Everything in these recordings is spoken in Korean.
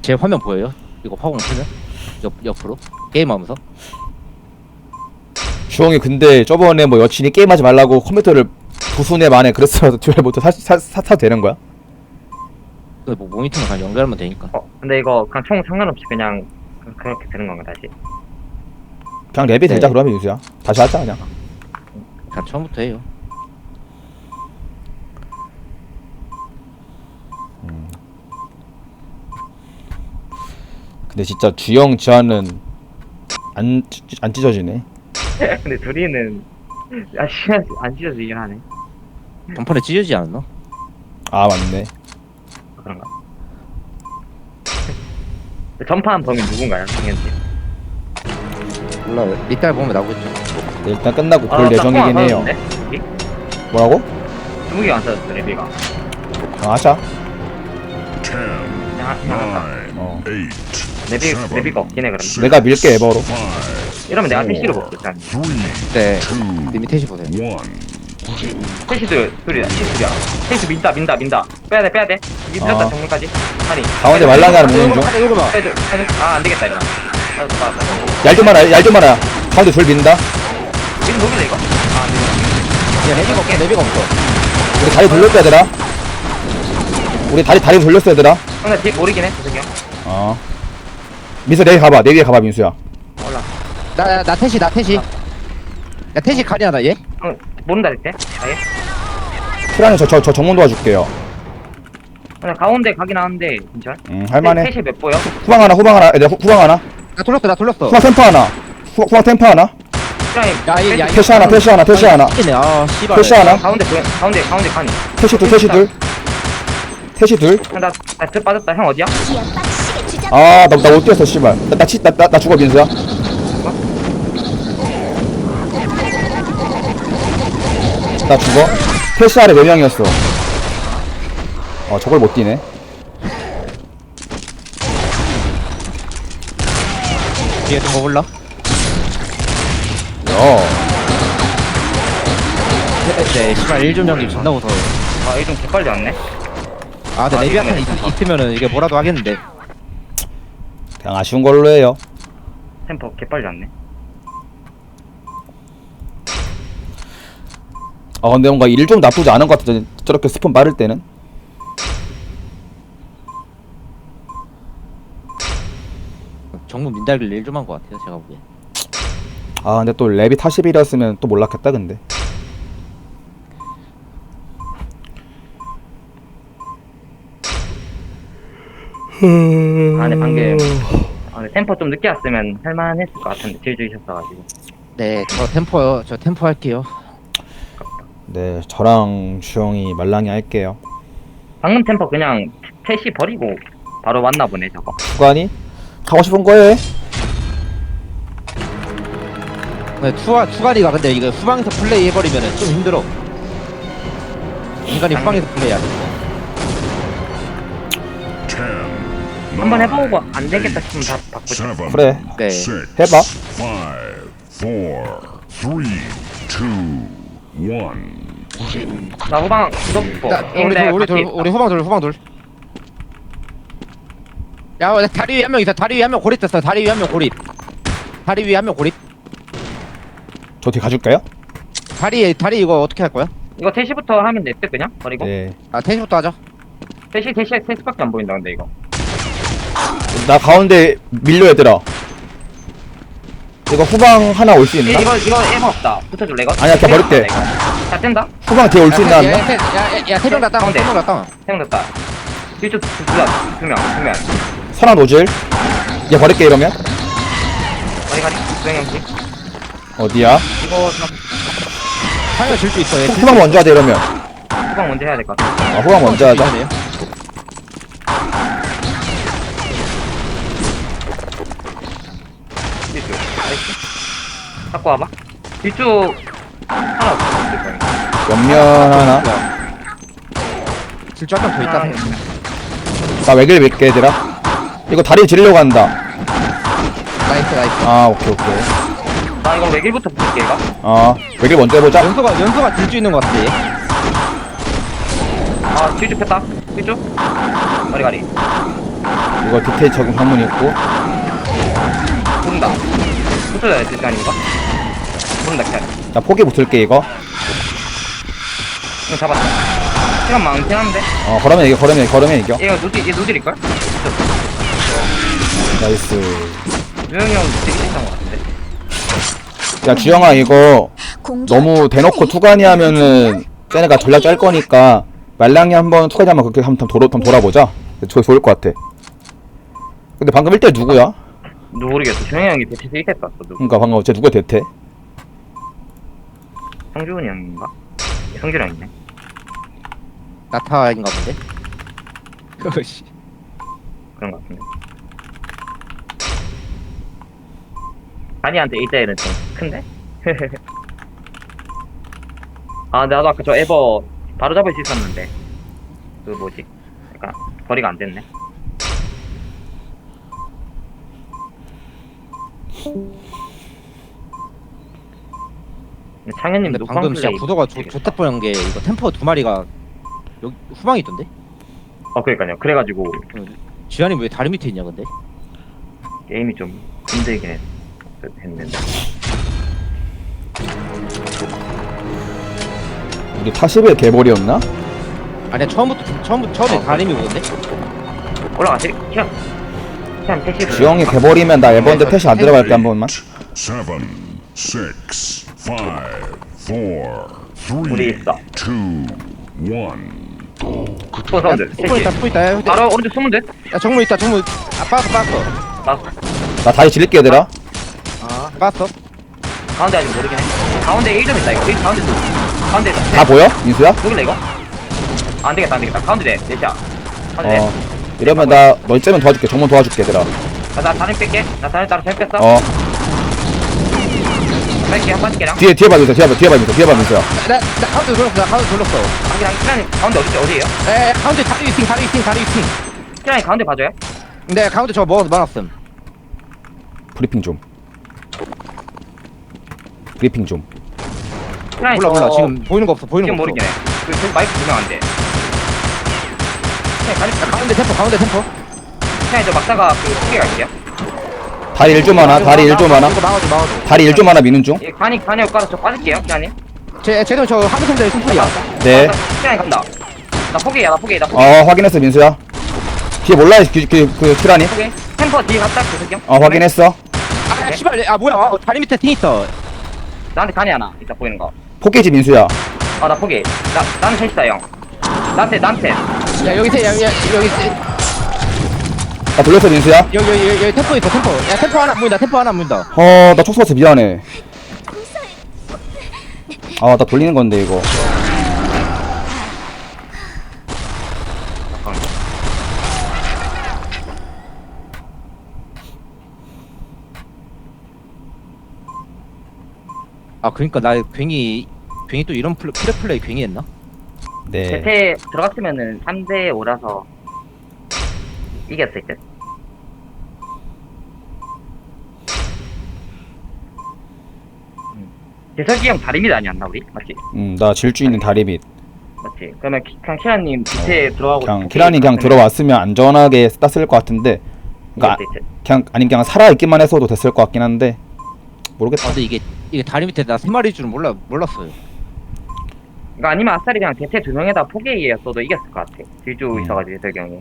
제 화면 보여요? 이거 화공 켜면? 옆으로? 게임하면서? 주홍이 근데 저번에 뭐 여친이 게임하지 말라고 컴퓨터를 부수네 만에 그랬어도 듀얼부터 사도 되는 거야? 뭐 모니터랑 그냥 연결하면 되니까. 근데 이거 그냥 총 상관없이 그냥 그렇게 되는 건가 다시? 그냥 랩이 되자 네. 그러면 유수야. 다시 하자 그냥. 그냥 처음부터 해요. 근데 진짜 주영 지환은 안 찢어지네. 근데 둘이는 안 찢어지긴 하네. 전판에 찢어지지 않았나? 아 맞네. 그런가? 전판 범인 누군가요? 당연히. 몰라요. 이따 보면 나오겠죠. 네, 일단 끝나고 볼 예정이긴 해요. 뭐라고? 주무기가 안 써졌어 레비가. 하자. 그냥 하자. 어. 레비가 없긴 해 그러면. 내가 밀게 에버로. 이러면 내가 택시로 볼게 일단. 네. 리미테이션 보세요. 택시들 둘이야. 택시 민다. 빼야돼. 밀렸다 정문까지. 아니. 가운데 말랑이 하나 모는 중. 이거 봐. 안 되겠다 이거. 얄좀 말아. 가운데 둘 민다. 지금 녹이다 이거. 안 돼. 야, 레비가 없어. 우리 다리 돌렸어 얘들아. 우리 다리 돌렸어 얘들아. 근데 뒤 모르긴 해 저기. 어. 민수 내 위에 가봐 민수야. 올라. 나 태시. 야, 태시 가리하나 얘? 모른다 했대. 아예. 프라는 저 정문 도와줄게요. 근데 가운데 가긴 하는데 진짜. 할만해. 택시 몇 보여? 후방 하나. 얘들아 후방 하나. 나 돌렸어. 후방 템퍼 하나. 후방 템퍼 하나. 야, 태시 하나. 이네. 아, 씨발. 태시 하나. 가운데 가니. 태시 둘. 나 빠졌다. 형 어디야? 아, 나 못 뛰었어, 씨발. 나 죽어, 민수야. 나 죽어. 태시 아래 4명이었어. 저걸 못 뛰네. 뒤에 둔거 몰라? 네, 씨발 1점 연기 존나 무서워. 아, 이좀 개빨리 왔네. 근데 레비아탄 있으면은 이게 뭐라도 하겠는데. 그냥 아쉬운 걸로 해요. 템포 개빨리 왔네. 근데 뭔가 일 좀 나쁘지 않은 것 같아. 저렇게 스폰 빠를 때는. 정문 민달길 1점 한 거 같아요, 제가 보기엔. 근데 또 랩이 40이었으면 또 몰랐겠다, 근데. 근데 방금 근데 템포 좀 늦게 왔으면 할만했을 것 같은데 질 주셨어가지고. 네, 저 템포요. 저 템포 할게요. 네, 저랑 주영이 말랑이 할게요. 방금 템포 그냥 패시 버리고 바로 왔나 보네 저거. 후관이? 하고 싶은 거 해. 네, 투가리가 근데 이거 후방에서 플레이 해버리면은 좀 힘들어. 인간이 후방에서 플레이해야 돼. 한번 해보고 안 되겠다 싶으면 다 바꾸자. 그래. 네. 해봐. 5, 4, 3, 2, 1. 나 후방 너 우리 후방 돌. 야, 다리 위에 한 명 있어. 다리 위에 한 명 고립됐어. 다리 위에 한 명 고립. 저 뒤에 가줄까요? 다리 이거 어떻게 할 거야? 이거 태시부터 하면 됐대 그냥 버리고. 네. 태시부터 하자. 태시밖에 안 보인다 근데 이거. 나 가운데 밀려 얘들아. 이거 후방 하나 올 수 있나? 이거 에바 없다. 붙여줄래 이거? 아니야, 그냥 버릴게. 다 뗀다. 후방 뒤에 올 수 있나? 야, 세명 났다. 가운데. 세명 났다. 세명 됐다. 뒤쪽 두명 선아 노즐. 얘 버릴게 이러면. 가리 두명씩. 어디야? 이거 상현 질수 있어. 얘. 후방 먼저 하자 이러면. 후방 먼저 해야 될 것 같아. 후방 먼저 하자. 뒤쪽. 나이스. 갖고 와봐. 뒤쪽 하나 없어. 옆면 하나. 질주 한명더 있다. 나 외길 밀게 얘들아. 이거 다리 지르려고 한다. 나이스. 오케이. 나 이거 외길부터 붙일게 이거. 외길 먼저 해보자. 연수가 질주 있는 것 같아. 얘. 뒤쪽 폈다. 뒤쪽. 가리. 이거 디테일 적용 한문 있고. 모른다. 붙어야 될 시간인가? 모른다, 기다려. 나 포기 붙을게 이거. 이거 잡았다. 시간 많긴 한데? 걸으면 이겨, 걸으면 이겨. 얘 누딜일걸? 나이스. 유영이 형 되게 비슷한 것 같은데? 야 주영아 이거 너무 대놓고 투간이 하면은 쟤네가 전략 짤 거니까 말랑이 한번 투간이 하면 그렇게 한번 돌아보자. 저 좋을 것 같아. 근데 방금 1대 누구야? 모르겠어. 주영이 형이 대체 스윗 했었어. 누구? 그러니까 방금 쟤 누가 대퇴? 성준이 형인가? 성준이 형이네. 나타인가 본데? 그것이. 그런 것 같은데. 아니한테 1대1은 좀 큰데? 아, 나도 아까 저 에버 바로 잡을 수 있었는데. 그 뭐지? 약간 거리가 안 됐네. 창현님 근데 녹방 방금 진짜 플레이 구도가 되게 좋다 뻔한 게 이거 템포 두 마리가 여기 후방에 있던데? 그러니까요. 그래가지고 지한이 왜 다리 밑에 있냐 근데? 게임이 좀 힘들긴 했는데. 우리 타십의 개벌이었나? 아니야 처음에 다리 밑에 오던데? 올라가시 그냥 택시. 주영이 개벌이면 나 에버인데 패시 안 들어갈게 한 번만. 7, 6, 5, 4, 우리 3, 있어. 2, 1. 또 사운드. 쏘고 있다 쏘고 있다. 바로 오른쪽 숨은데? 야 정문 있다 정문. 아 빠졌어. 나 다시 질릴게 얘들아. 아 빠졌어. 가운데 아직 모르긴 해. 가운데 1점 있다 이거. 가운데 또. 가운데 다 보여? 민수야? 누굴래 이거? 안 되겠다. 가운데 넷이야. 가운데 넷. 이러면 나 너 째면 도와줄게. 정문 도와줄게 얘들아. 나 다리 뺄게. 나 다리 따라 잘 뺐어. 뺄게 한 번씩 개랑. 뒤에 봐 민수야. 뒤에 봐 민수야. 나 가운데 돌렸어. 나 가운데 돌렸어. 키라니 가운데 어디에요? 에 가운데 다리 위팅. 키라니 가운데 봐줘요. 근데 가운데 저거 먹었음. 브리핑 좀. 키라니 몰라 지금 보이는 거 없어. 지금 모르긴 해. 그 마이크 두명 안 돼. 가운데 템포. 키라니 저 막다가 그 크게 갈게요. 다리 1좀 하나. 이거 막아줘. 다리 1좀 하나 미는 중. 예, 간이 엇가서 저 빠질게요. 키라니. 쟤는 저 한국 선수의 승풀이야. 네. 키라니 간다. 나 포기야. 확인했어 민수야. 뒤에 몰라 그 티라니. 포기. 템퍼 뒤에 갔다 계속요. 확인했어. 아 씨발 뭐야? 다리 밑에 팀 있어. 나한테 간이 하나. 이따 보이는 거. 포기지 민수야. 나 포기. 나는 셋이다 형. 나한테. 야 여기 나 돌렸어 민수야. 여기 템포 있어. 야 템포 하나 안 보인다. 나 촉수 봤어 미안해. 나 돌리는 건데 이거. 아 그러니까 나 괜히 또 이런 플레이 괜히 했나? 네. 대퇴 들어갔으면은 3대 5라서 이겼을 듯. 대석이 형 다리 밑 아니었나 우리? 맞지? 나 질주 있는 다리 밑. 맞지? 그러면 그냥 키라님 대퇴 들어가고 그냥 키란이 그냥 들어왔으면 안전하게 땄을 것 같은데. 그러니까 그냥 살아 있기만 했어도 됐을 것 같긴 한데 모르겠다. 근데 이게 다리 밑에 나 3마리일 줄은 몰랐어요. 그러니까 아니면 아싸리 그냥 대퇴 2명에다 포기였어도 이겼을 것 같아. 질주 있어가지고 대석이 형이.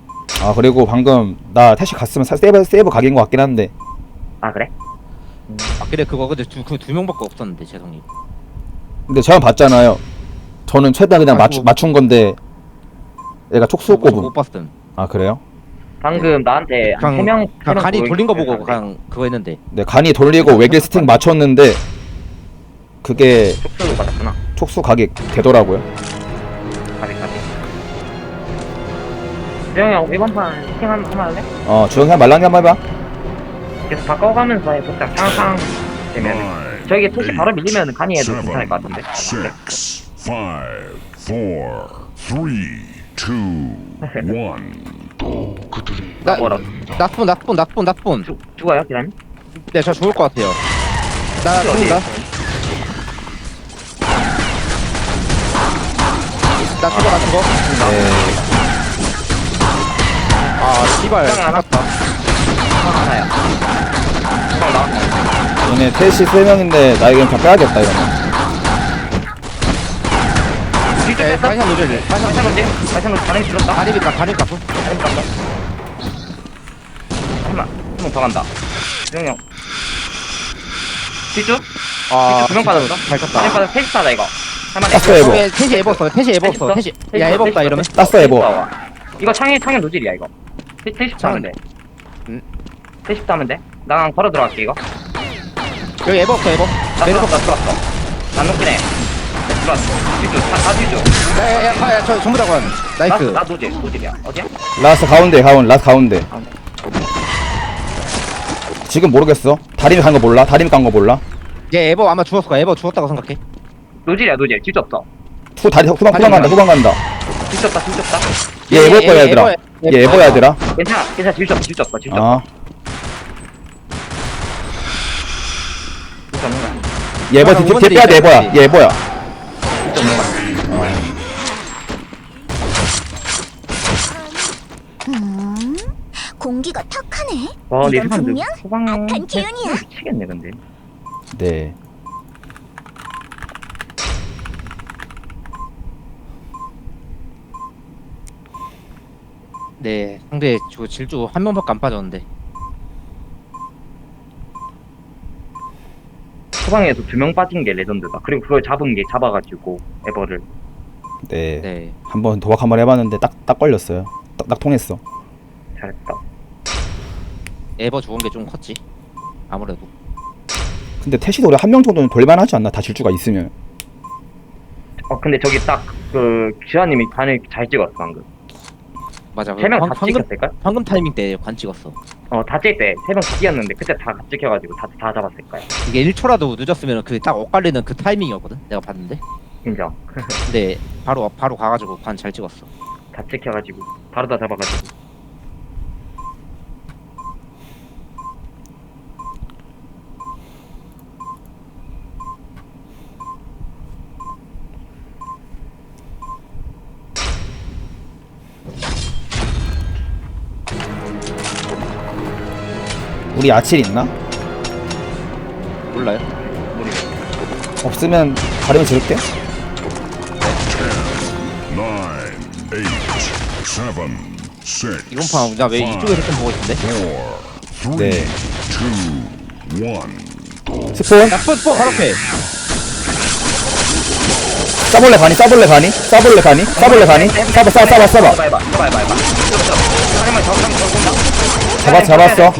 그리고 방금 나 태시 갔으면 세이브 각인 것 같긴 한데. 아 그래? 아 그래 그거 근데 두 명밖에 없었는데 재성이. 근데 제가 봤잖아요. 저는 최대한 그냥 뭐- 맞춘 건데 얘가 촉수 꼽음. 못 봤음. 아 그래요? 방금 나한테 한 3명 그냥 간이 돌린 거 보고 그냥 그거 했는데. 네 간이 돌리고 외길 스틱 맞췄는데 그게 촉수로 받았구나. 촉수 각이 되더라고요. 가비. 주영이 형 이번 판 스팅 한번 할래? 주영 그냥 말랑이 한번 해봐. 계속 바꿔가면서 해보자. 상상 되면 9, 저기 토시 바로 밀리면 간이 해도 7, 괜찮을 것 같은데. 6, 5, 4, 3, 2, 1. 뭐라? 나쁜. 죽어요, 기라님? 네, 저 죽을 것 같아요. 나 어디? 죽는다. 나 죽어. 네. 아 씨발 주황 하나. 잡았다. 주황 하나야. 주황 나왔어. 얘네 셋이 3명인데 나 이건 다 빼야겠다 이러면. 뒤쪽 네, 뺐어. 반샷 노즐 반샷 발상 놓지? 발상 놓지? 반응이 줄었다. 다리니까 다리니까 다리 깠어. 한명 더 간다. 주영이 형. 뒤쪽? 아 두명 빠졌어? 잘 두명 쳤다. 빠졌어. 테스트하다 이거. 할만해. 땄어 에보. 저게 셋이 에버 없어 셋이 에버 없어 셋이 야 에버 없다 이러면 땄어 에보. 이거 창현 노질이야 이거. 테스트 하면 돼. 응. 테스트 하면 돼. 나 걸어 들어갈게 이거. 여기 에버 없어 에버 나 들어왔어. 안 녹긴 해. 들어왔어. 뒤쪽. 다 뒤쪽. 야야야 저 전부 다 관. 나이스 나 노질이야. 어디야? 라스 가운데 라스 가운데. 가운데. 지금 모르겠어. 다림이 간 거 몰라? 다림이 간 거 몰라? 얘 에버 아마 죽었을 거야 에버 죽었다고 생각해 노질이야 노질. 뒤쪽 없어. 후방 간다 후방 간다. 뒤쪽 없다. 뒤쪽 없다. 얘 에보일 거야 얘들아. 얘 에보야 얘들아. 괜찮아. 뒤쪽 없어. 뒤쪽 없어. 뒤쪽 없어. 아. 뒤쪽 없는 거야. 얘 에보 뒤 빼야 돼 에보야. 얘 에보야. 뒤쪽 없는 거야. 공기가 탁하네. 와 근데 이 이건 사람들 분명 소방 악한 기운이야. 미치겠네 근데. 네. 네 상대 저 질주 한 명밖에 안 빠졌는데 소방에서 2명 빠진 게 레전드다. 그리고 그걸 잡아가지고 에버를. 네. 네 한번 도박 한번 해봤는데 딱 걸렸어요. 딱 통했어. 잘했다. 에버 죽은 게 좀 컸지 아무래도 근데 태시도 우리 한 명 정도는 돌만하지 않나? 다 질주가 있으면. 근데 저기 딱 그 지아님이 반을 잘 찍었어 방금. 맞아 3명 다 방금 찍혔을걸? 방금 타이밍 때 관 찍었어 다 찍을 때 3명 다 뛰었는데 그때 다 찍혀가지고 다 잡았을 거야. 이게 1초라도 늦었으면 그 딱 엇갈리는 그 타이밍이었거든 내가 봤는데 인정. 근데 바로 가가지고 관 잘 찍었어 다 찍혀가지고 바로 다 잡아가지고. 우리 아칠 있나? 몰라요? 없으면 다림이 지를게. 9, 8, 7, 6, 이번 판 나 왜 이쪽에서 좀 보고 있는데? 4, 3, 네. 2, 1. 스폰? 야 스포 바로 앞에 싸볼래 가니? 싸봐. 해봐. 잡았어.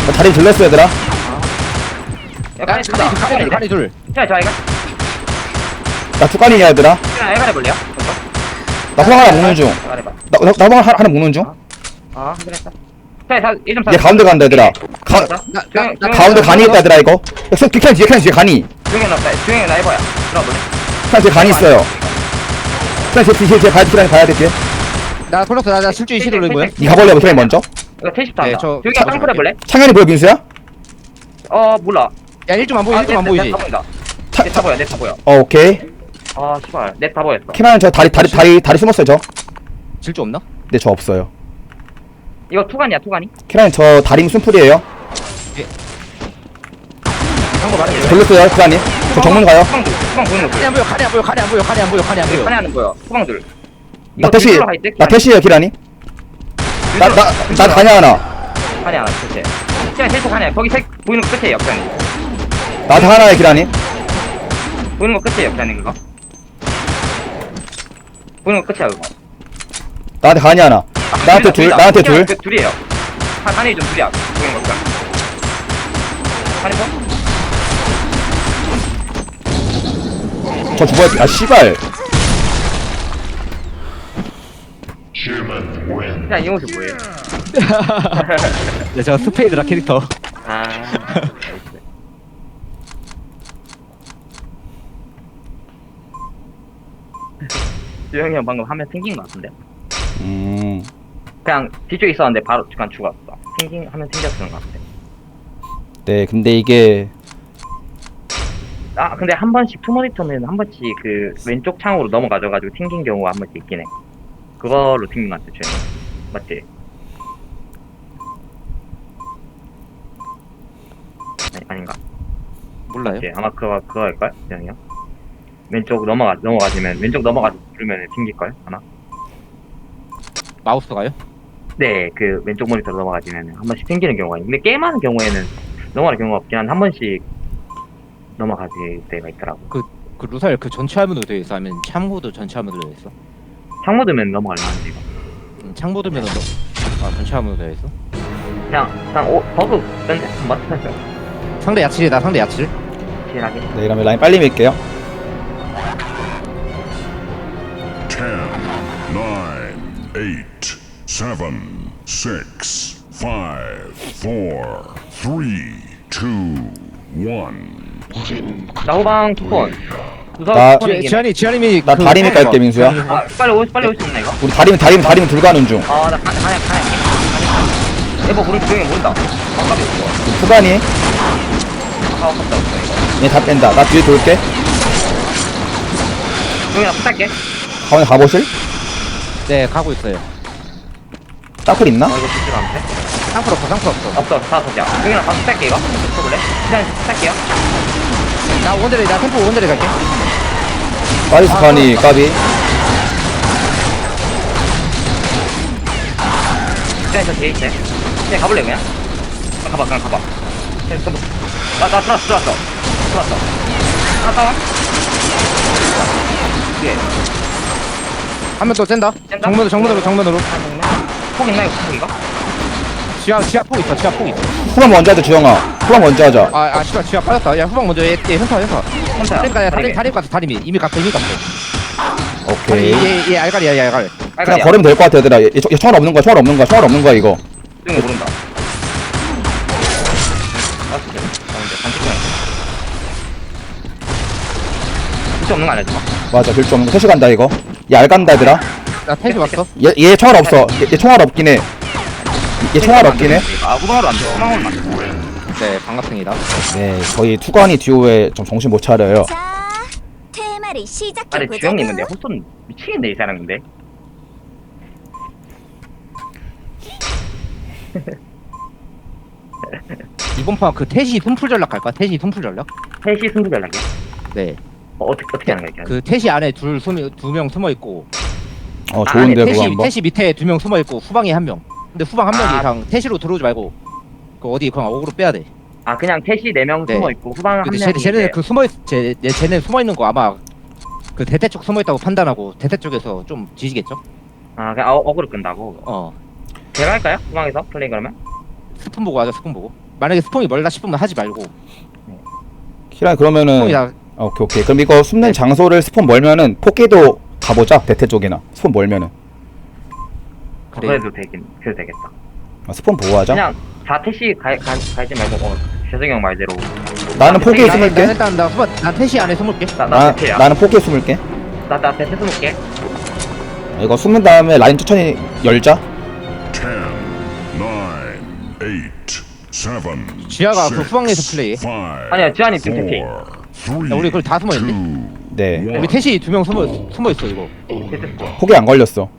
나 다리 들렸어 얘들아. 약간 둘다. 가리 둘 자, 이거. 나 투간이냐 얘들아. 해가 해볼래요? 나 호박 하나 먹는 중. 해봐. 나 호박 하나 먹는 중. 확인했어. 자, 1.4. 얘 가운데 간다 얘들아. 가운데 간이 있다 얘들아 이거. 캔 뒤에 간이. 주영이 없다. 주영이 나 해봐요. 들어볼래? 캔 뒤에 간이 있어요. 캔 뒤에 봐야 돼 뒤에. 나 돌렸어 나 실주 이시 돌린 거야 니 가볼래 캔 먼저. 이거 테이프다. 네, 저 주영이가 땅굴 해볼래? 창현이 보여 민수야? 몰라. 야 1점 안 보여 1점 안 보이지? 다 보인다. 차- 넷다 보여, 넷다 보여. 오케이. 씨발. 넷다 보였어. 캐나는 저 다리 숨었어요 저. 질주 없나? 네 저 없어요. 이거 투간이야, 투간이? 캐나는 저 다리 숨풀이에요. 한거 말해. 돌렸어요 캐나님. 저 정문 가요. 투방 보이는 거 보여. 칼이 안 보여 칼이 안 보여 판에 하는 거야. 투방들. 나 태시에요 캐나님. 나 가냐 하나. 판에 하나, 그치. 그냥 계속 하냐. 거기 색 보이는 거 끝이에요, 역전이. 나한테 하나야 캐나님. 보이는 거 끝이에요, 역전이 그거. 보이는 거 끝이야, 그거. 나한테 가냐 하나. 나한테 둘. 그 둘이에요. 한이 좀 둘이야. 보이는 거 끝. 한이 뭐? 저 죽어야. 아 씨발. 그냥 이 모습 뭐예요? 네, 제가 스페이드라 캐릭터 나이스. 주영이 형 방금 화면 튕긴 거 같은데? 그냥 뒤쪽에 있었는데 바로 그냥 죽었어. 화면 튕겼던 거 같아. 네 근데 이게 근데 한 번씩 투모니터는 한 번씩 그 왼쪽 창으로 넘어가져가지고 튕긴 경우가 한 번씩 있긴 해. 그걸로 튕긴 것 같아, 주영이. 맞지? 아닌가? 몰라요. 맞지? 아마 그거일걸? 주영이 형? 왼쪽 넘어가지면, 왼쪽 넘어가서 누르면 튕길걸? 아마? 마우스가요? 네, 그 왼쪽 모니터로 넘어가지면 한 번씩 튕기는 경우가 있는데, 게임하는 경우에는 넘어가는 경우가 없긴 한데, 한 번씩 넘어가질 때가 있더라고. 그 루사일 그 전체 화면으로 되어 있어? 아니면 참고도 전체 화면으로 되어 있어? 창모 들면 넘어갈 만한데, 이거. 창고 들면 전체 화면으로 되어 있어? 그냥, 버그 던데? 맞춰요. 상대 야칠이다. 상대 야칠. 실하게. 네, 이러면 라인 빨리 밀게요. 10, 9, 8, 7, 6, 5, 4, 3, 2, 1. 나 후방 투폰. 나- 지한님이 나 다리미 깔게, 민수야. 빨리 올 수 있나, 이거? 우리 다리미 둘 가는 중. 나 가냐. 에버 모르 조용히 모른다. 아까비 있어. 투간이 아깝다, 이거. 얘 다 뺀다. 나 뒤에 돌게. 조용히 나 부탁해. 가만히 가보실? 네 가고 있어요. 따클 있나? 이거 죽지도 않대. 상플 없어. 없어, 다 터져. 조용히 나 부탁해, 이거. 쳐볼래? 시장 부탁해요. 나 템포 원대리 갈게. 빠지스 카니 까비. 시장 저 뒤에 있대. 시장 가볼래, 그냥? 그냥 가봐. 나 들어왔어. 따라와. 뒤에. 한 명 또 쨘다. 쨘다? 정면으로. 폭 있나, 이거? 지하 폭 있어. 후방 먼저 하자, 주영아. 후방 먼저 하자. 아 씨발 지하 빠졌다. 야 후방 먼저 얘 현타. 혼자야. 다리 갔어. 다리미 이미 갔어. 오케이. 얘 알갈이야 알갈. 그냥 걸으면 될 것 같아, 얘들아. 얘 총알 없는 거야, 이거. 조용히 모른다. 진짜 없는 거 아니야, 지금? 맞아, 글자 없는 거. 태시 간다, 이거. 얘 알간다, 얘들아. 나 텐시 왔어. 얘 총알 없어. 얘 총알 없긴 해. 얘 총알 없긴 해. 후방으로 안 돼. 후방으로 안 돼. 네 반갑습니다. 네, 저희 투관이 듀오에 좀 정신 못 차려요. 자, 테마를 시작해 아니, 보자고. 주영님은 내 호손 미치겠네, 이 사람 근데. 이번 판 그 태시 손풀 전략 할까? 태시 손풀 전략? 3시 승부 전략이야? 네. 어떻게 하는 거야, 이렇게? 그 태시 안에 두 명 숨어 있고. 좋은데, 아니, 그거 한번. 태시 밑에 2명 숨어 있고 후방에 1명. 근데 후방 한 명이 아. 이상 태시로 들어오지 말고 그 어디 그냥 어그로 빼야 돼. 그냥 3시 4명 네. 숨어있고, 후방 한 근데 명이 쟤네 이제 그 쟤네 숨어 있는 거 아마 그 대퇴 쪽 숨어 있다고 판단하고 대퇴 쪽에서 좀 뒤지겠죠? 그냥 어그로 끈다고. 제가 할까요? 후방에서 플레이 그러면? 스폰 보고 하자. 스폰 보고. 만약에 스폰이 멀다 싶으면 하지 말고. 키라, 그러면은. 스폰이 다 오케이. 그럼 이거 숨는 장소를 스폰 멀면은 포기도 가보자, 대퇴 쪽이나. 스폰 멀면은. 그래. 그래도 되겠다. 스폰 보고 하자. 그냥 4태시 가지 말고, 재성이 형 말대로. 나는 포기에 나- 숨을게. 일단 난 태시 안에 숨을게. 나 대퇴야. 나는 포기에 숨을게. 나 대퇴 숨을게. 이거 숨은 다음에 라인 천천히 열자. 10, 9, 8, 7, 지하가 그 후방에서 플레이해. 아니야, 지한이 지금 대퇴. 야, 우리 그걸 다 숨어 있네. 네. 우리 태시 2명 숨어 있어 이거. 대퇴. 포기 안 걸렸어.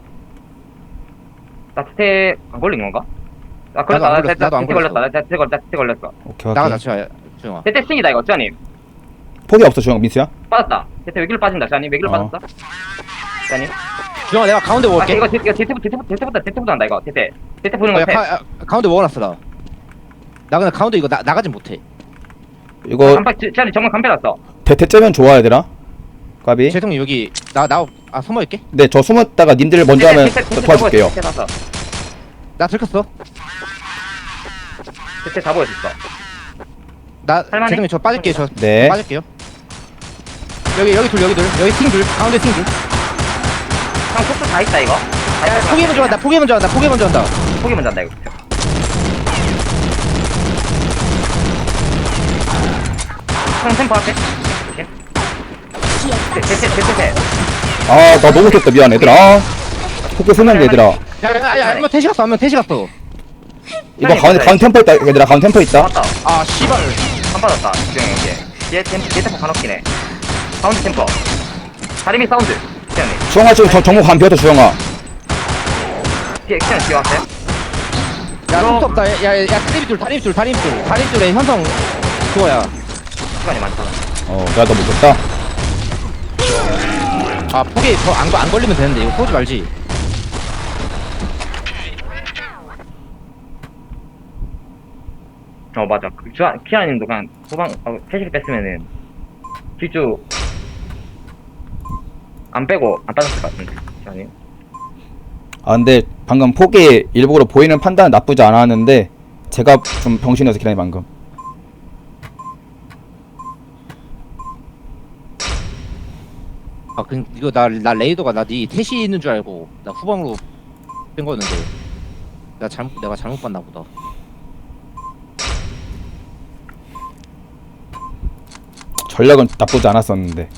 나 대퇴 안 걸린 건가? 나도 안 걸렸어, 나도 안 대퇴 걸렸어. 걸렸다. 나 대퇴 걸렸어. 오케이. 나가자 조용아. 대퇴 승이다, 이거, 지한님. 포기 없어, 주영, 민수야. 빠졌다. 대퇴 외길로 빠진다, 지한님. 외길로 빠졌어. 지한님. 조용아 내가 가운데 먹을게. 이거 대퇴부터 한다, 이거. 대퇴 보는 거 야, 대. 가운데 먹어놨어 나. 나 근데 가운데 이거 나가진 못해. 이거 지한님 정말 간패 났어. 대퇴 째면 좋아, 얘들아. 까비. 재성이 여기 숨어 있게. 네, 저 숨었다가 님들 먼저 하면 도와줄게요. 대퇴 났어. 나 들켰어. 대퇴 다 보여줬어. 나 할만해? 재성이 저 빠질게 저. 네. 빠질게요. 여기 둘 여기 팀 둘 가운데 팀 둘. 형 속도 다 있다, 이거. 포기 먼저 한다. 포기 먼저 한다. 포기 먼저 한다, 이거. 형 템포 앞에. 대퇴. 아, 나 너무 못했다. 미안, 얘들아. 포기 쓰면 돼, 얘들아. 야야야 한명 태시 갔어. 이거 가운데 템포 있다, 얘들아. 가운데 템포 있다. 맞다. 아 씨발. 한 받았다. 주영이 이제. 얘 템포 가놓기네. 가운데 템포. 다리미 사운드. 지현이. 주영아, 지금 정모 간 비었다, 주영아. 액션 지워왔어요? 야 속도 없다. 야야 다림줄 현성 그거야. 시간이 많잖아. 내가 더 못했다. 아 폭이 더 안 걸리면 되는데 이거 쏘지 말지. 맞아. 키아님도 그냥 패시를 뺐으면은 질주 안 빠졌을 것 같은데. 키아님. 근데 방금 폭이 일부러 보이는 판단은 나쁘지 않았는데 제가 좀 병신이어서 기라니 방금. 이거 나 레이더가 니 셋이 있는 줄 알고 나 후방으로 뺀 거였는데 내가 잘못 봤나 보다. 전략은 나쁘지 않았었는데.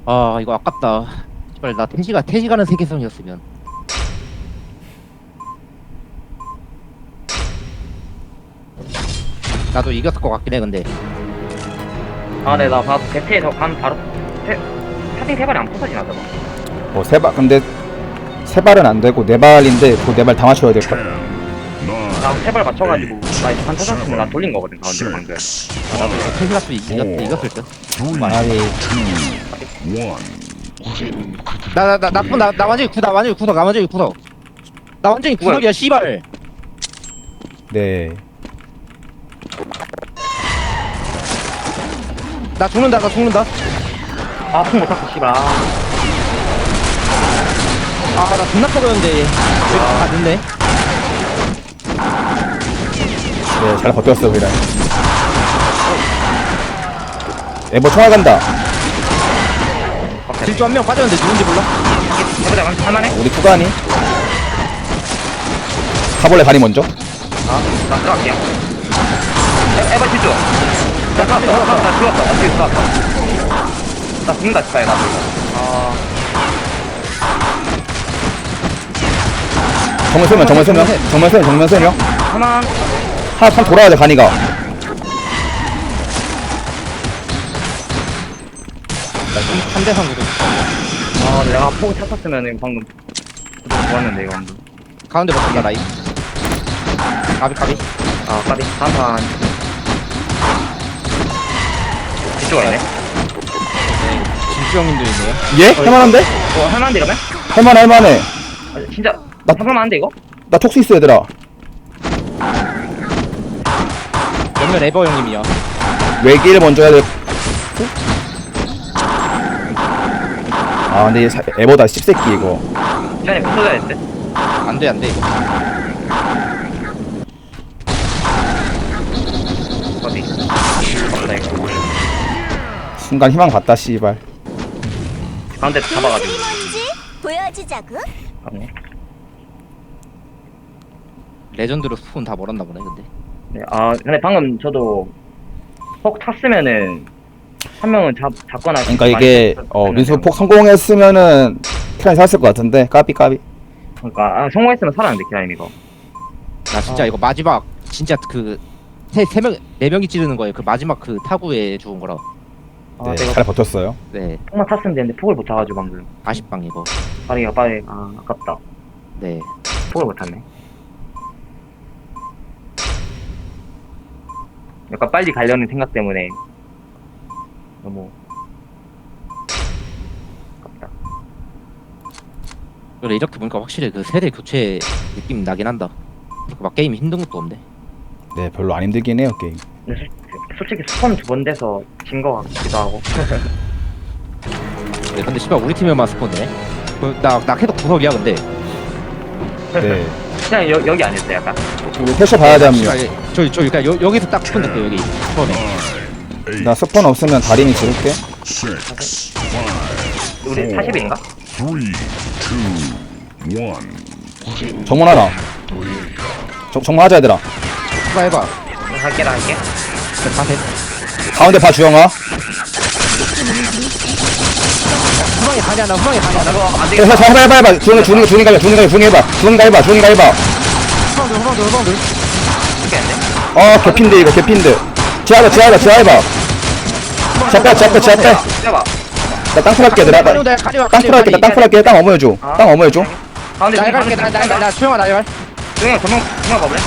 아 이거 아깝다. 씨발 나 태시 가는 세계선이었으면. 나도 이겼을 것 같긴 해 근데. 네, 나 바로 대패에서 바로 사진 3발이 안 부서지나 봐. 세 발, 근데 세 발은 안 되고 네 발인데 그 네 발 다 맞춰야 될 거야. 10, 9, 나 3발 맞춰가지고 나 반 터졌으면 나 돌린 거거든 가운데 방금. 6, 나도 태시 갔으면 이겼을 듯. 3, 아니 2, 1. 나 완전히 구석. 나 완전히 구석이야 씨발. 네. 나 죽는다. 풍 못탔어 씨발. 나 존나 터졌는데 다 늦네. 네, 잘 버텼어 기라니. 에버 총알 간다. 질주 한 명 빠졌는데 누군지 몰라. 해보자. 할만해? 우리 투가니? 가볼래 가리 먼저? 나 들어갈게요. 에바 질주. 나 들어왔어. 어떻게 들어왔어? 나 죽는다 진짜 나. 정면 세명. 하나. 하나 참 돌아야 돼 가니가. 3대3 구도. 내가 포구 찼었으면은 방금 좋았는데 이거 방금. 가운데 버튼다 라인. 까비. 까비. 다음 판. 이쪽 아니네. 질주 형님도 있네요. 예? 할만한데? 할만한데 이러면? 할만해. 진짜 나- 할만한데 이거? 나 톡수 있어 얘들아. 몇몇 에버 형님이야. 외기를 먼저 해야 돼. 근데 얘 에버다 씹새끼 이거. 시간이 붙어져야 했대. 안돼 이거. 어디? 없다 이거. 순간 희망 봤다 씨발. 가운데 잡아가지고. 뭔지 보여주자구. 네. 레전드로 스폰 다 몰았나 보네 근데. 네. 근데 방금 저도 폭 탔으면은 한 명은 잡거나. 그러니까 이게 민수 폭 성공했으면은 키란이 살았을 것 같은데 까비. 그러니까 성공했으면 살았는데 기라님 이거. 나 진짜 이거 마지막 진짜 네 명이 찌르는 거예요. 그 마지막 그 타구에 죽은 거라. 네, 내가 잘 버텼어요. 네 폭만 탔으면 되는데 폭을 못 타가지고 방금. 아쉽방 이거. 빠르게 아깝다. 네. 폭을 못 탔네. 약간 빨리 가려는 생각 때문에 너무 아깝다. 그래 이렇게 보니까 확실히 그 세대 교체 느낌 나긴 한다. 막 게임 힘든 것도 없네. 네, 별로 안 힘들긴 해요 게임. 근데 솔직히 스폰 2번 돼서 진 거 같기도 하고. 네, 근데 씨발 우리 팀에만 스폰이네. 나 계속 구석이야 근데. 네. 그냥 여기 아니었어 약간. 우리 패셔 봐야 돼 합니다. 저희 그러니까 여기서 딱 스폰 됐대 여기 처음에. 9, 8, 나 스폰 없으면 다리미 지를게. 6, 5, 우리 40인가? 3, 2, 1. 정문 하나. 정문 하자 얘들아. 해봐. 할게. 다 됐. 가운데 봐 주영아. 후방에 다냐 나 후방에 다냐 나. 나도 안 되겠다. 해봐. 주영이 해봐. 후방들. 죽겠는데? 개핀데 이거. 지하해봐. 지하 빼. 해봐. 나 나 땅 풀할게 얘들아. 가리 온다 가리 와 땅 가리 풀할게 나땅 풀할게. 땅 어머해줘. 땅 어머해줘. 가운데 날 갈게 나 수영아 날 조용히 전망 가볼래?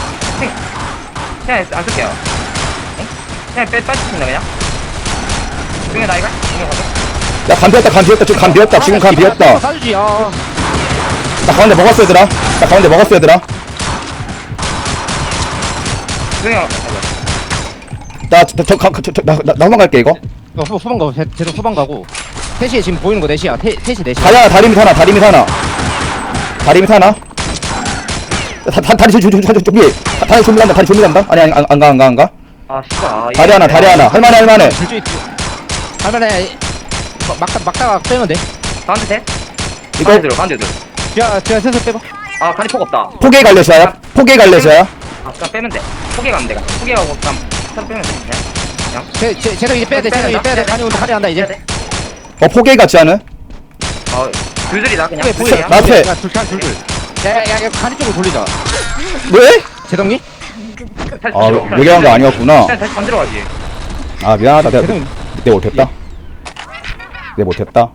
그냥 안 쓸게요. 그냥 빠지신다 그냥. 조용히 나 이거. 조용히 가자. 야간 비었다 간 비었다 지금 간 비었다 지금 간 비었다. 사주지 나 가운데 먹었어 얘들아. 나 가운데 먹었어 얘들아. 조용히 나 후방 갈게 이거. 후방 가고 계속 후방 가고 3시에 지금 보이는 거 4시야 3시 4시 가야 다리 밑 하나 다리 밑 하나. 다리 밑 하나. 다리 준비. 다리 준비한다. 다리 준비한다. 아니 안 가. 아 씨발. 다리 하나. 할만해. 할만해 막다가 빼면 돼 가운데 돼? 이거 가운데 들어. 제가 슬슬 빼봐 아 간이 폭 없다. 포개 갈래셔야. 아 그냥 빼면 돼. 포개 가면 돼. 포개 가고 그냥 차 빼면 돼. 그냥. 쟤도 이제 빼야 돼 가리 온다 가리 한다 이제 포개 같지 않은? 둘둘이다 그냥. 보여 둘둘이야. 나한테. 둘 야야야 가리 쪽으로 돌리자 왜? 제동기? 아 얘기한 거 아니었구나. 그냥 다시 건드려 가지. 아 미안하다. 내가 제동 못했다. 내가 못했다.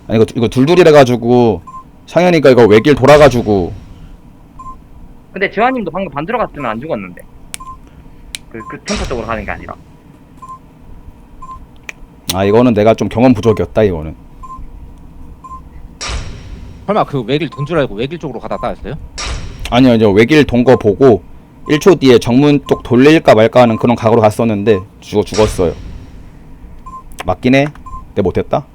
아니 이거 둘둘이래 가지고 상현이가 이거 외길 돌아가지고 근데 재환님도 방금 반 들어갔으면 안 죽었는데. 그 템포 쪽으로 가는 게 아니라. 아 이거는 내가 좀 경험 부족이었다 이거는. 설마 그 외길 돈 줄 알고 외길 쪽으로 가다 따였어요? 아니요 이제 외길 돈 거 보고 1초 뒤에 정문 쪽 돌릴까 말까 하는 그런 각오로 갔었는데 죽었어요. 맞긴 해. 내가 못했다.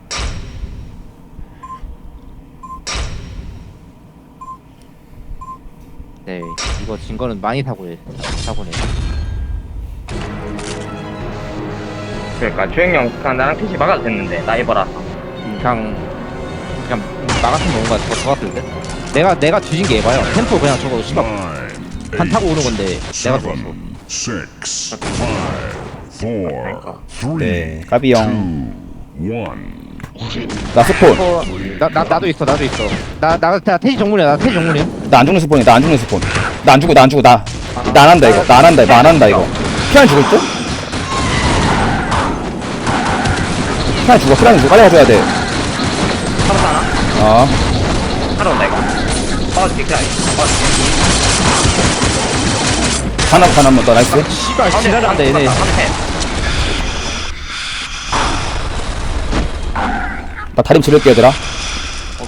네 이거 진 거는 많이 사고네 그러니까 조영이 형 그냥 나랑 PC 막아도 됐는데 나 해봐라. 그냥 막았으면 뭔가 더 좋았을 듯 내가 뒤진 게 에바야 템포 그냥 저거 씨발 반 타고 오는 건데 내가 좋았어 6, 5, 4, 네 3, 까비 2, 형. 1. 나 스폰. 나도 있어 나 태시 정문이야 나 태시 정문이야 나 안 죽는 스폰이야. 나 안 죽는 스폰. 나 안 죽어. 나 안 한다 이거. 나 안 한다 이거. 피안 죽을 듯? 피안 죽어. 빨리 가줘야 돼. 잡았다 하나? 하러 온다 이거. 그냥. 하나 한번 더 나이스. 씨발 지랄한다 얘네 나 다림 지를게 얘들아.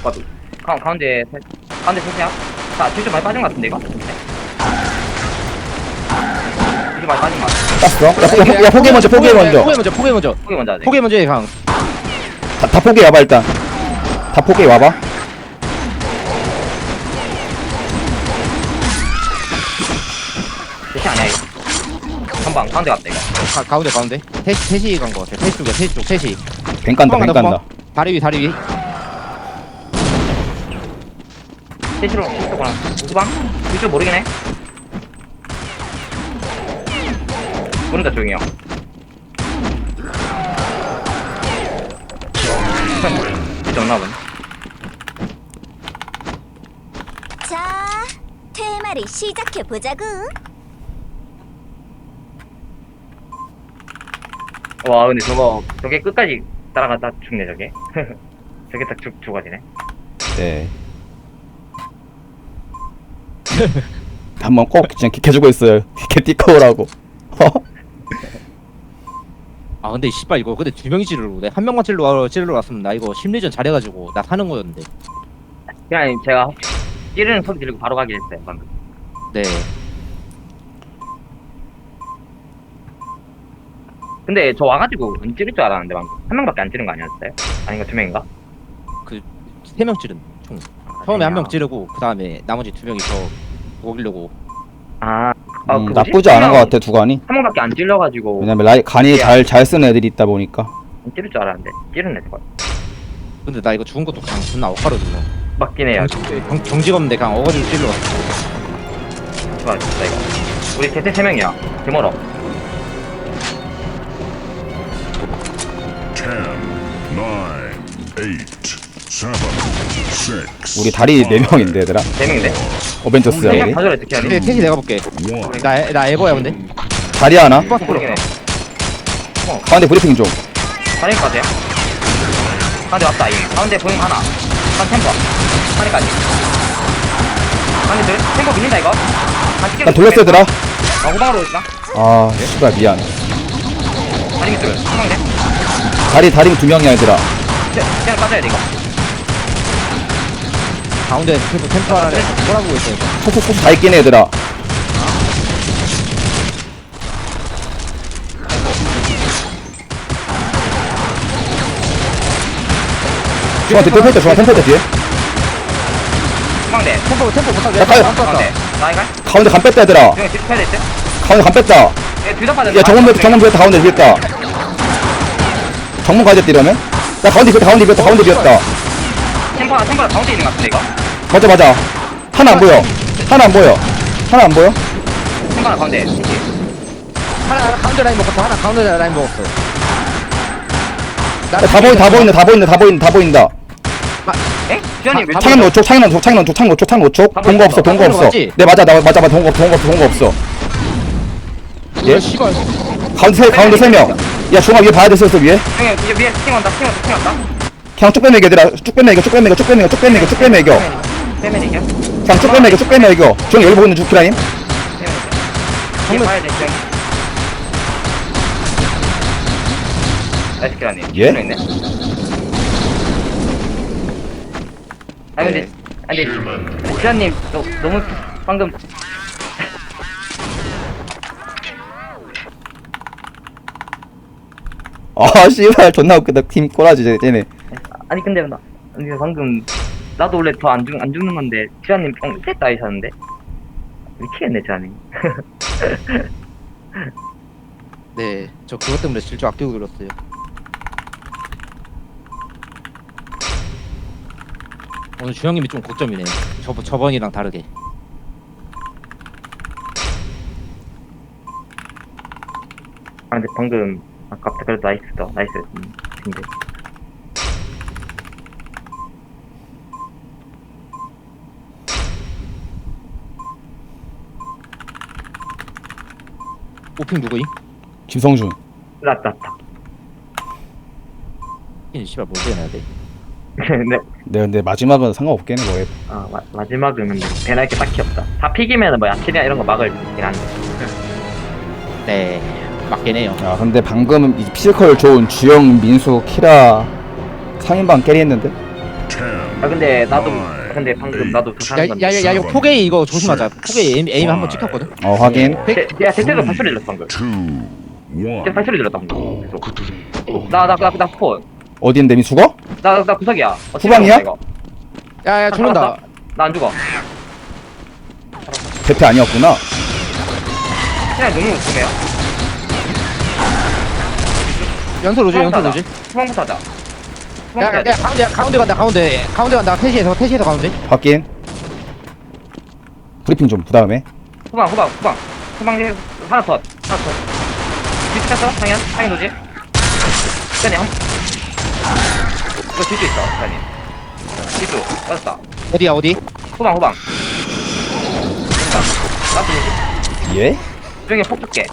까비. 가운데 셋이야. 자, 뒤좀 많이 빠진 것 같은데 이거. 뒤좀 많이 빠진 것 같아. 땄어. 야 포개 먼저. 포개 먼저 포기 먼저 하자. 포개 먼저 해 강. 다 포개 와봐 일단. 다 포개 와봐. 대시 아니야 이거. 전방 가운데 갔다 이거. 가운데 태시 간 거 같아 태시 쪽이야 태시 쪽 태시 뱅 깐다. 다리 위 대시로 거나 우방 뒤쪽 모르긴 해. 모른다 조용히 형. 진짜 없나 보네. 자, 테마를 시작해 보자구. 와 근데 저게 끝까지 따라가다 죽네 저게. 저게 딱 죽어지네. 네. 한번 꼭 진짜 개주고 있어요. 개 띠꺼우라고. 아 근데 씨발 이거 근데 2명이 찌르고 한 명만 찌르러 왔으면 나 이거 심리전 잘해가지고 나 사는 거였는데 그냥 제가 찌르는 소리 들리고 바로 가긴 했어요 방금. 네 근데 저 와가지고 안 찌를 줄 알았는데 방금 한 명밖에 안 찌른 거 아니었어요? 아닌가 2명인가? 3명 찌른 총 처음에 한 명 찌르고 그 다음에 나머지 2명이서 먹이려고 그 뭐지? 나쁘지 않은 것 같아 두간이. 한 명밖에 안 찔러가지고 왜냐면 간이 잘 쓰는 애들이 있다 보니까. 안 찌를 줄 알았는데 찌르네 저거. 근데 나 이거 죽은 것도 그냥 존나 억하거든요 맞긴 해요. 경지가 없는데 그냥 어거지로 찔러갔어 좋아 진짜 이거. 우리 대체 3명이야. 개멀어. 10, 9, 8, 7, 6, 우리 다리 4명인데 얘들아. 4명인데? 어벤져스야 그냥 우리. 가져라 특히 근데 아니 셋이 내가 볼게. 1. 나 에버야 근데. 다리 하나. 모르겠네 가운데 브리핑 좀. 다리까지 가운데 왔다 이 가운데 보잉 하나 한 템포 다리까지 가운데 둘 템포 밀린다 이거 나 돌렸어 얘들아. 아 후방으로 있다 아 씨발 미안. 다리 밑줄 후방인데 다리 2명이야 얘들아. 그냥 빠져야 돼 이거 가운데 템포 하나를 돌아보고 있어. 이거. 소소소 다 있긴 해 얘들아. 중앙 템포 있다. 중앙 템포 있다 뒤에. 후방대 템포 못하게. 야, 가요. 가운데 나 이거 가운데 간 뺐다 얘들아. 중에 뒤집혀야 될듯 가운데 간 뺐다. 둘다 빠졌다 야 정문 비었다. 가운데 비었다. 정문 가야 돼 이러면. 야 가운데 비었다. 템포가 가운데 있는 것 같은데 이거 맞아. 하나 안 보여. 템포가 가운데 하나 가운데 라인 먹었어. 하나 가운데 라인 먹었어. 야, 다 보인다. 에? 주현님 왜 창문 노쪽. 동거 없어. 맞지? 네 맞아. 동거 없어. 예? 예? 씨발. 가운데 3명. 야 중앙 위에 봐야 돼 있어 위에. 형님 이제 위에 팀 온다 그냥 쭉 빼면 이겨 얘들아. 쭉 빼면 이겨. 세면 이겨 그냥 쭉 빼면 이겨. 중앙 여기 보고 있는 주키라임. 이게 봐야 돼 주현님 나이스 키라님 예? 있네 아니 근데 주현님 너무 방금 아 씨발 존나 웃기다. 팀 꼬라지 쟤네. 아니 근데 방금 나도 원래 더 안 죽는 건데 주현님 셋다 하셨는데 미치겠네 주현님 네, 저 그것 때문에 질주 아끼고 들었어요. 오늘 주영님이 좀 고점이네. 저번이랑 다르게. 아 근데 방금 아깝다 그래도 나이스 근데 오핑 누구임? 김성준. 났다 이 씨발 뭘 해야 돼? 근데 네 근데 마지막은 상관없겠네 뭐. 마지막은 근데 배날 게 딱히 없다 다 피기면은 뭐 야킬이나 이런 거 막을 수 있긴 한데 네, 맞긴 해요. 야 근데 방금 이 피지컬 좋은 주영, 민수, 키라 3인방 캐리했는데. 10, 아 근데 나도 근데 방금 나도 그 사는 건데 야, 이거 포게이 이거 조심하자. 포게이 에임 한번 찍혔거든. 확인. 야 대체도 발소리 들렸어 방금 2, 1. 진짜 발소리 들렸다 방금 계속 나 스폰 어디인데 민수가? 나 구석이야 후방이야? 야, 죽는다. 나 안 죽어 대패 아니었구나. 그냥 너무 웃기네요 연소 로지. 후방부터 하자 야, 가운데 간다. 가운데. 태시에서 가운데. 확인. 브리핑 좀 부다음에. 후방 하나 더 뒤집혔어 상현 도지 시간이 이거 뒤주 있어 시간이 뒤주 빠졌다 어디? 후방 나도 예? 중에 폭 줄게